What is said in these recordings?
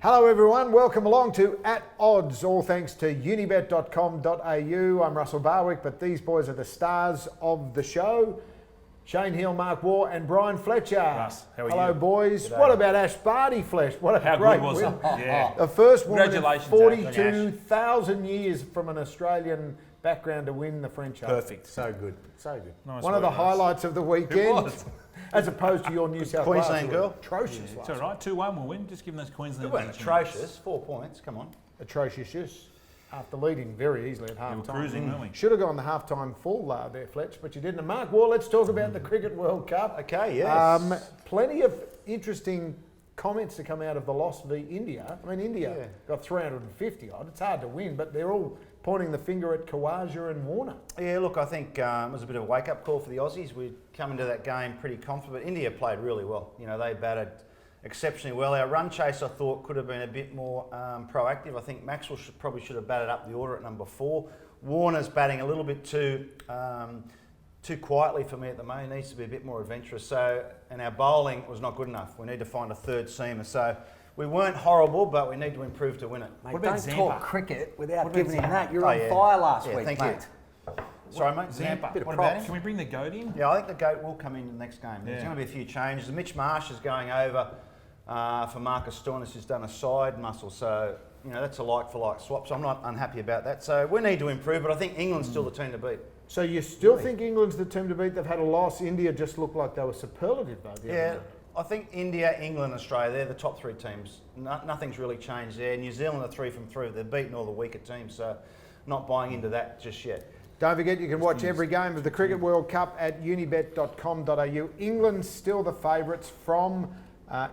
Hello everyone, welcome along to At Odds, all thanks to unibet.com.au. I'm Russell Barwick, but these boys are the stars of the show. Shane Hill, Mark Waugh and Brian Fletcher. Russ, how are Hello you? boys. G'day. What about Ash Barty, Fletch? What a How great good was win. it? Yeah. The first woman in Congratulations, 42,000 years from an Australian background to win the French Open. Perfect. So good, so good. Nice One of the work, Russ. highlights of the weekend. It was. As opposed to your New South Wales. Queensland girl. Atrocious It's last all right, 2-1 we'll win. Just give those Queensland It wasn't a chance. atrocious. 4 points. Come on. Atrocious. After leading very easily at half We were time. cruising, weren't we? Should have gone the half-time full there, Fletch, but you didn't. And Mark Waugh, let's talk about the Cricket World Cup. Okay, yes. Plenty of interesting comments to come out of the loss v India. I mean, India Yeah. got 350 odd. It's hard to win, but they're all pointing the finger at Khawaja and Warner. Yeah, look, I think it was a bit of a wake-up call for the Aussies. We come into that game pretty confident. India played really well. You know, they batted exceptionally well. Our run chase, I thought, could have been a bit more proactive. I think Maxwell probably should have batted up the order at number 4. Warner's batting a little bit too quietly for me at the moment. He needs to be a bit more adventurous. So, and our bowling was not good enough. We need to find a third seamer. So we weren't horrible, but we need to improve to win it. Mate, What about don't Zampa? talk cricket without What about giving him Zampa? that. You're Oh, on yeah. fire last Yeah, week, thank mate. you. Sorry, mate. Zampa. Bit of What props. about Can we bring the goat in? Yeah, I think the GOAT will come in the next game. There's Yeah. going to be a few changes. Mitch Marsh is going over for Marcus Stoinis, who's done a side muscle. So, you know, that's a like-for-like swap. So I'm not unhappy about that. So we need to improve, but I think England's still the team to beat. So you still think England's the team to beat? They've had a loss. India just looked like they were superlative, though. the other Yeah, night. I think India, England, Australia, they're the top 3 teams. Nothing's really changed there. New Zealand are 3 from 3. They've beaten all the weaker teams, so not buying into that just yet. Don't forget, you can watch every game of the Cricket World Cup at unibet.com.au. England's still the favourites from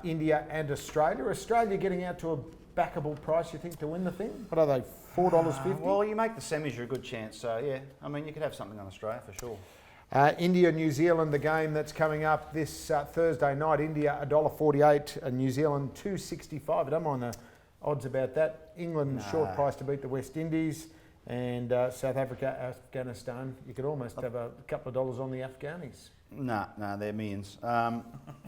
India and Australia. Australia getting out to a backable price, you think, to win the thing? What are they, $4.50? Well, you make the semis, you're a good chance. So, yeah, I mean, you could have something on Australia for sure. India, New Zealand, the game that's coming up this Thursday night. India $1.48 and New Zealand $2.65. I don't mind the odds about that. England short price to beat the West Indies, and South Africa, Afghanistan. You could almost have a couple of dollars on the Afghanis. No, they're millions.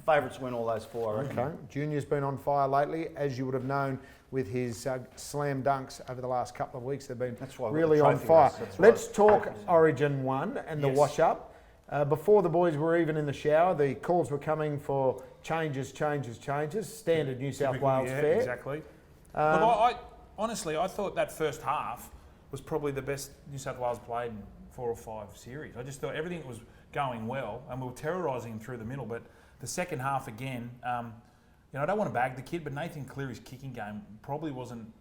Favourites win all those 4, I reckon. Okay. Junior's been on fire lately, as you would have known with his slam dunks over the last couple of weeks. They've been That's why we've really got the on trophy fire. race. That's Let's right. talk Origin 1 and the Yes. wash-up. Before the boys were even in the shower, the calls were coming for changes. Standard New South Typical, Wales yeah, fare. Exactly. Look, I honestly, I thought that first half was probably the best New South Wales played in 4 or 5 series. I just thought everything was going well, and we were terrorising him through the middle. But the second half again, you know, I don't want to bag the kid, but Nathan Cleary's kicking game probably wasn't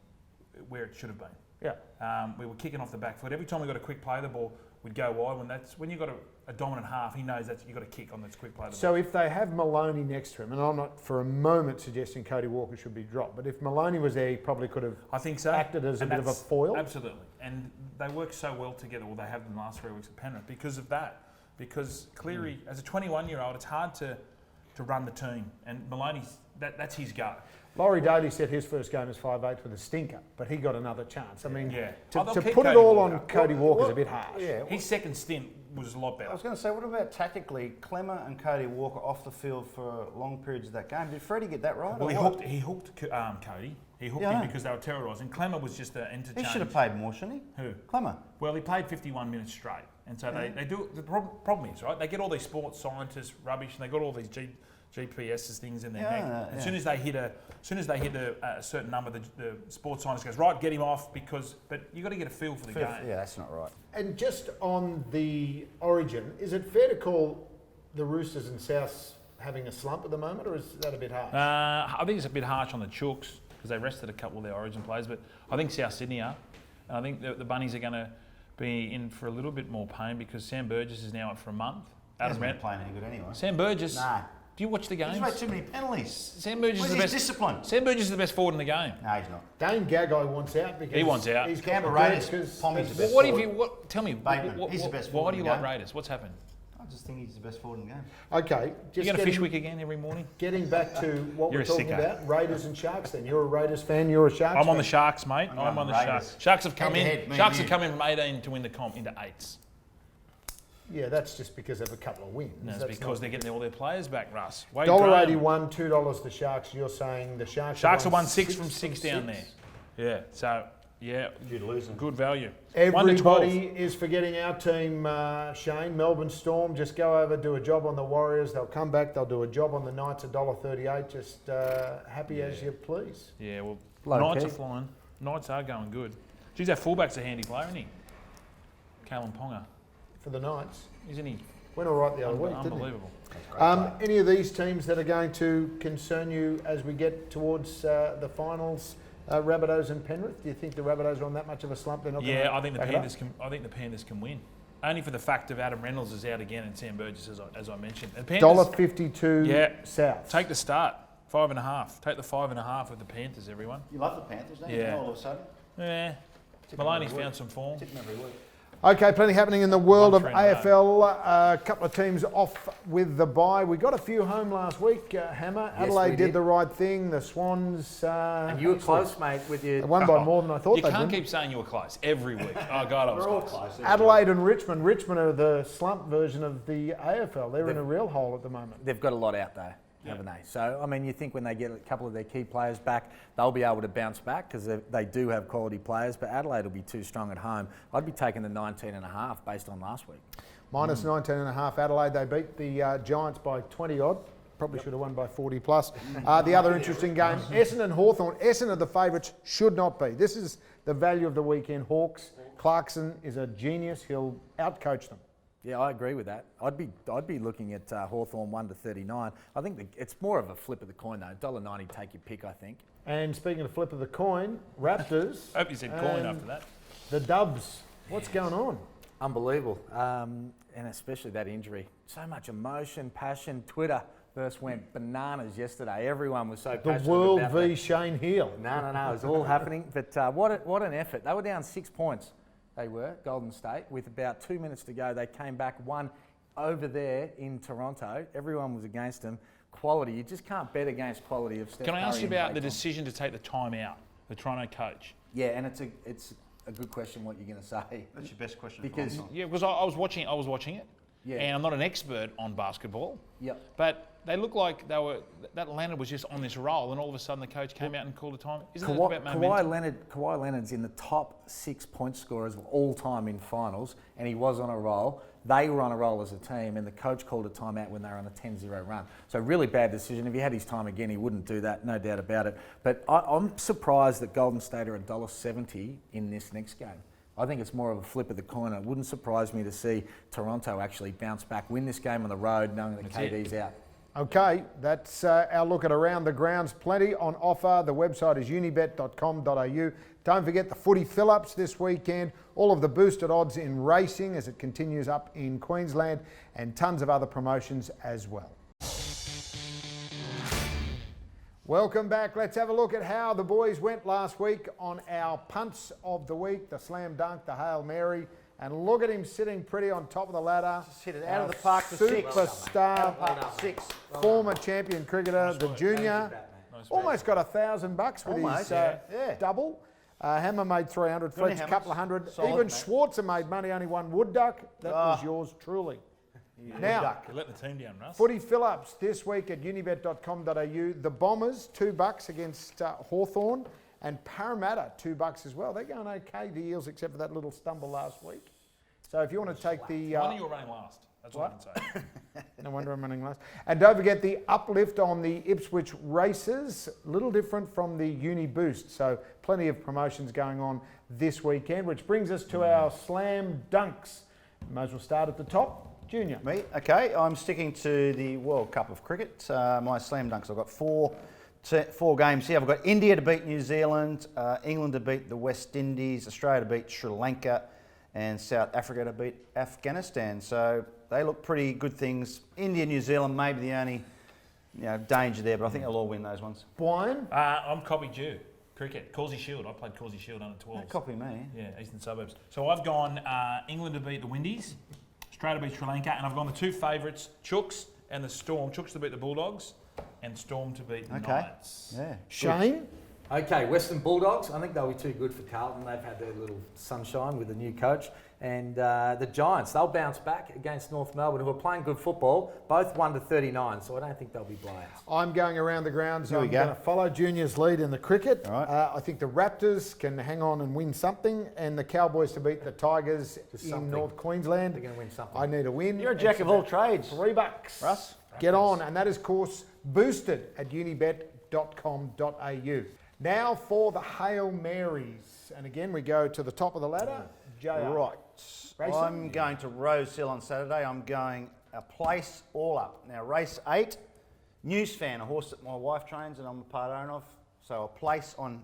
where it should have been. Yeah. We were kicking off the back foot. Every time we got a quick play of the ball, we'd go wide. When you've got a dominant half, he knows that you've got to kick on this quick play of the ball. So if they have Maloney next to him, and I'm not for a moment suggesting Cody Walker should be dropped, but if Maloney was there, he probably could have I think so. acted as a And bit of a that's- foil. Absolutely. And they work so well together, or they have in the last 3 weeks at Penrith, because of that. Because Cleary, as a 21-year-old, it's hard to run the team. And Maloney's, that's his go. Laurie Daly said his first game was 5'8" with a stinker, but he got another chance. I mean, Yeah. to They'll put keep it Cody all Walker. on Cody Walker's a bit harsh. Yeah, His second stint was a lot I better. was going to say, what about tactically, Clemmer and Cody Walker off the field for long periods of that game? Did Freddie get that right? Well, or what? he hooked Cody. He hooked Yeah, I him know. because they were terrorising. Clemmer was just an He interchange. should have played more, shouldn't he? Who? Clemmer. Well, he played 51 minutes straight. And so they do. The problem is, right, they get all these sports scientists rubbish, and they got all these GPS's things in their Yeah, neck. yeah. As soon as they hit a certain number, the sports scientist goes, right, get him off, but you got to get a feel for the game. Yeah, that's not right. And just on the Origin, is it fair to call the Roosters and Souths having a slump at the moment, or is that a bit harsh? I think it's a bit harsh on the Chooks because they rested a couple of their Origin players, but I think South Sydney are. And I think the Bunnies are going to be in for a little bit more pain because Sam Burgess is now up for a month. Hasn't been playing any good anyway. Sam Burgess. Nah. Do you watch the games? He's made too many penalties. Sam Burgess is Where's the his best. discipline? Sam Burgess is the best forward in the game. No, he's not. Dane Gagai wants out because He wants out. He's got Canberra the dirt Raiders, 'cause Pommy's that's- the best What if forward. you? What? Tell me. Bateman, he's the best Why forward do in you the like game. Raiders? What's happened? I just think he's the best forward in the game. Okay, You just get a getting, fish wick again every morning? getting back to what You're we're a talking sicko. about, Raiders and Sharks then. You're a Raiders fan, you're a Sharks I'm on the fan. Sharks, mate. I'm I'm on the Raiders. Sharks. Sharks have come Head to in. head, me Sharks and have come in from 18 to win the comp into 8s. Yeah, that's just because of a couple of wins. No, it's That's because not- they're getting all their players back, Russ. Wade $1.81, Graham. $2 the Sharks. You're saying the Sharks Sharks are are 1-6 from 6 down there. Yeah, so, yeah, Due to losing. good value. 1 to 12. Everybody is forgetting our team, Shane. Melbourne Storm, just go over, do a job on the Warriors. They'll come back, they'll do a job on the Knights, $1.38. Just happy as you please. Yeah, well, Low Knights key. are flying. Knights are going good. Geez, our fullback's a handy player, isn't he? Kalen Ponga, For the Knights. isn't he? Went all right the other week, didn't Unbelievable. he? Any of these teams that are going to concern you as we get towards the finals, Rabbitohs and Penrith? Do you think the Rabbitohs are on that much of a slump? They're not Yeah, gonna I think the back it up? Panthers can. I think the Panthers can win. Only for the fact of Adam Reynolds is out again and Sam Burgess, as I mentioned. And Panthers, $1.52 Yeah. South. take the start, 5.5. Take the 5.5 with the Panthers, everyone. You love the Panthers, don't you? Yeah. All of a sudden. Yeah, Tip them Maloney's every found week. some form. Tip them every week. Okay, plenty happening in the world of 1-3 in a row. AFL. A couple of teams off with the bye. We got a few home last week, Hammer. Yes, Adelaide we did did. the right thing. The Swans. And you were close, mate, with They your... won by more than I thought You they'd can't win. keep saying you were close every week. Oh God, I was We're all close. close. Adelaide and Richmond. Richmond are the slump version of the AFL. They're in a real hole at the moment. They've got a lot out there, haven't they? So, I mean, you think when they get a couple of their key players back, they'll be able to bounce back because they do have quality players, but Adelaide will be too strong at home. I'd be taking the 19.5 based on last week. Minus 19.5 Adelaide. They beat the Giants by 20 odd. Probably should have won by 40 plus. The other interesting game, Essendon and Hawthorn. Essendon are the favourites, should not be. This is the value of the weekend. Hawks. Clarkson is a genius. He'll outcoach them. Yeah, I agree with that. I'd be looking at Hawthorn 1 to 39. I think it's more of a flip of the coin though. $1.90, take your pick, I think. And speaking of flip of the coin, Raptors. I hope you said coin and after that. The Dubs. What's going on? Unbelievable. And especially that injury. So much emotion, passion. Twitter first went bananas yesterday. Everyone was so The passionate world about v that. Shane Heal. No, it was all happening. But what an effort. They were down 6 points. They were, Golden State. With about 2 minutes to go, they came back, won over there in Toronto. Everyone was against them. Quality. You just can't bet against quality of Steph Can I ask Curry you and about Klay the Thompson. decision to take the time out, the Toronto coach? Yeah, and it's a good question what you're going to say. That's your best question. Because- Yeah, because I was watching it, Yeah. and I'm not an expert on basketball, Yep. but they looked like that Leonard was just on this roll, and all of a sudden the coach came out and called a time. Isn't it about momentum? Kawhi Leonard's in the top 6 point scorers of all time in finals, and he was on a roll. They were on a roll as a team, and the coach called a timeout when they were on a 10-0 run. So really bad decision. If he had his time again, he wouldn't do that, no doubt about it. But I'm surprised that Golden State are $1.70 in this next game. I think it's more of a flip of the coin. It wouldn't surprise me to see Toronto actually bounce back, win this game on the road, knowing that KD's out. Okay, that's our look at Around the Grounds. Plenty on offer. The website is unibet.com.au. Don't forget the footy fill-ups this weekend. All of the boosted odds in racing as it continues up in Queensland, and tons of other promotions as well. Welcome back. Let's have a look at how the boys went last week on our punts of the week, the slam dunk, the Hail Mary. And look at him sitting pretty on top of the ladder. Just hit it out of the park for six. Superstar, Six. former champion cricketer, the junior. Almost got $1,000 with Almost, his yeah. double. Hammer made 300, Good on you, Fletch a Hammers. couple of hundred. Solid, Even mate. Schwarzer made money, only one wood duck. That was yours truly. Now, You let the team down, Russ. footy fill-ups this week at unibet.com.au. The Bombers, $2 against Hawthorn, and Parramatta, $2 as well. They're going okay, the Eels, except for that little stumble last week. So if you want to take the... One of you were running last. That's what I can say. No wonder I'm running last. And don't forget the uplift on the Ipswich races, a little different from the Uni Boost. So plenty of promotions going on this weekend, which brings us to our slam dunks. May as well start at the top. Junior. Me? Okay, I'm sticking to the World Cup of Cricket. My slam dunks, I've got four games here. I've got India to beat New Zealand, England to beat the West Indies, Australia to beat Sri Lanka, and South Africa to beat Afghanistan. So they look pretty good things. India, New Zealand, maybe the only danger there, but I think they'll all win those ones. Brian. I'm Copy Jew. Cricket. Causey Shield. I played Causey Shield under 12s. Don't copy me. Yeah, Eastern Suburbs. So I've gone England to beat the Windies, Australia to beat Sri Lanka, and I've gone the two favourites, Chooks and the Storm. Chooks to beat the Bulldogs, and Storm to beat the Knights. Yeah. Shane. Okay, Western Bulldogs. I think they'll be too good for Carlton. They've had their little sunshine with the new coach. And the Giants, they'll bounce back against North Melbourne, who are playing good football, both 1-39. So I don't think they'll be blowouts. I'm going around the grounds. Here we I'm go. going to follow Junior's lead in the cricket. All right. I think the Raptors can hang on and win something, and the Cowboys to beat the Tigers Just in something. North Queensland. They're going to win something. I need a win. You're a jack of all trades. $3. Russ? Get on, and that is, of course, boosted at unibet.com.au. Now for the Hail Marys. And again, we go to the top of the ladder. JR. Right. Racing? I'm going to Rose Hill on Saturday. I'm going a place all up. Now, race 8, News Fan, a horse that my wife trains and I'm a part owner of. So a place on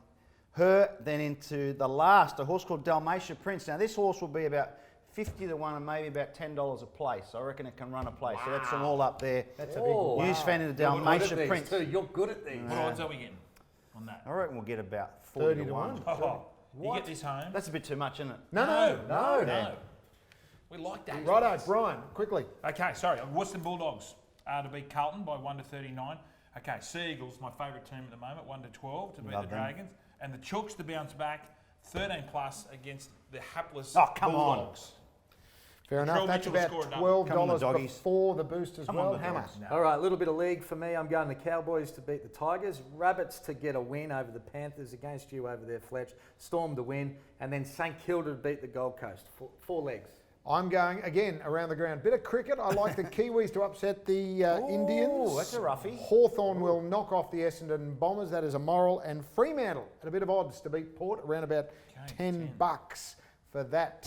her. Then into the last, a horse called Dalmatia Prince. Now, this horse will be about 50 to 1 and maybe about $10 a place. I reckon it can run a place. So that's an all up there. That's a big one. News Fan into You're good at Dalmatia these Prince. too. You're good at these. What odds are we getting on that? I reckon we'll get about 40 to 1. Oh, you get this home? That's a bit too much, isn't it? No. We like that. Righto, Brian, quickly. Okay, sorry. Western Bulldogs to beat Carlton by 1-39. Okay, Sea Eagles, my favourite team at the moment, 1-12 to beat Love the them. Dragons. And the Chooks to bounce back 13 plus against the hapless Oh, come on. Bulldogs. Fair enough. Control That's Mitchell about to score a double. Come on, the $12 doggies. before the boost as Come well. on, the Hammer. dogs. All right, a little bit of league for me. I'm going the Cowboys to beat the Tigers, Rabbits to get a win over the Panthers against you over there, Fletch, Storm to win, and then St Kilda to beat the Gold Coast. Four legs. I'm going, again, around the ground. Bit of cricket. I like the Kiwis to upset the Indians. that's a roughie. Hawthorn will knock off the Essendon Bombers. That is a moral. And Fremantle at a bit of odds to beat Port, around about $10 for that.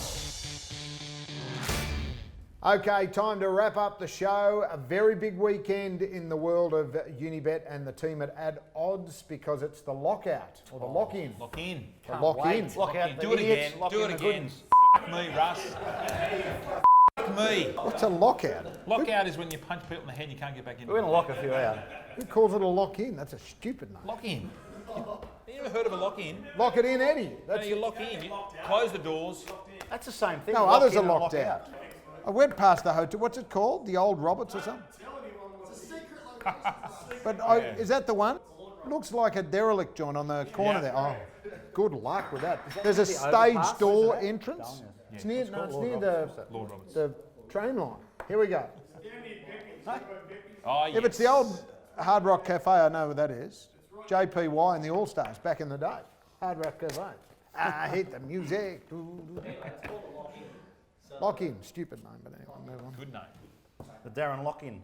Okay, time to wrap up the show. A very big weekend in the world of Unibet and the team at Add Odds because it's the lockout or the lock-in. Lock in. The lock-in. Lock out the Do it idiots, again. lock Do in it the again. goodens. F me, Russ. F me. What's a lockout? Lockout is when you punch people in the head and you can't get back in. We're going to lock a few out. Who calls it a lock-in? That's a stupid name. Lock in. You ever heard of a lock in? Lock it in, Eddie. No, you lock in. You close the doors. That's the same thing. No, lock others in are and locked lock out. I went past the hotel. What's it called? The Old Roberts or something? But is that the one? Looks like a derelict joint on the corner there. Oh, good luck with that. There's a the stage overpass, door isn't it? entrance. It's near, Lord the, Lord Roberts. the train line. Here we go. Oh, If it's the old Hard Rock Cafe, I know what that is. JPY and the All Stars back in the day. Hard Rock Cafe. I hate the music. Lock in, stupid name, but anyway, move on. Good name. The Darren Lock-in.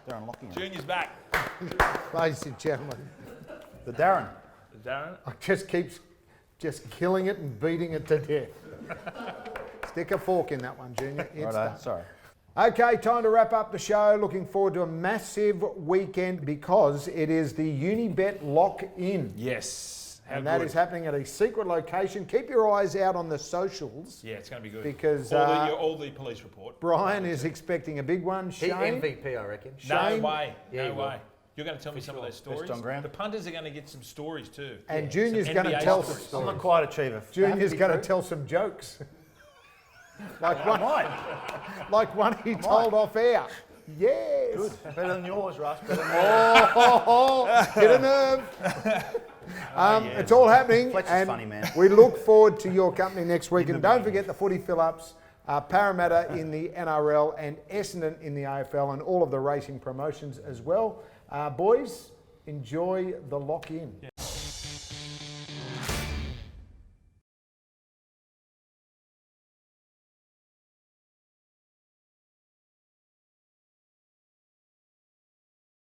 Darren Lock-in. Junior's back. Ladies and gentlemen, The Darren. Darren. I just keeps just killing it and beating it to death. Stick a fork in that one, Junior. It's Righto, done. sorry. Okay, time to wrap up the show. Looking forward to a massive weekend because it is the Unibet Lock-In. Yes. How And that good. is happening at a secret location. Keep your eyes out on the socials Yeah, it's going to be good. because all the police report. Brian is expecting a big one. He's Shane, MVP, I reckon. No Shane- way. Yeah, No he will. way. You're going to tell me some of those stories. on ground. The punters are going to get some stories too. and Junior's Some going to NBA tell stories. I'm not quite achiever. Junior's be going to true. tell some jokes. like I one, might. like one he told off air. Yes. Good. Better than yours, Russ. Better than yours. Oh, hit a nerve. It's all happening. Fletch is and funny, man. We look forward to your company next week. And don't forget the footy fill-ups, Parramatta in the NRL and Essendon in the AFL and all of the racing promotions as well. Boys, enjoy the lock-in.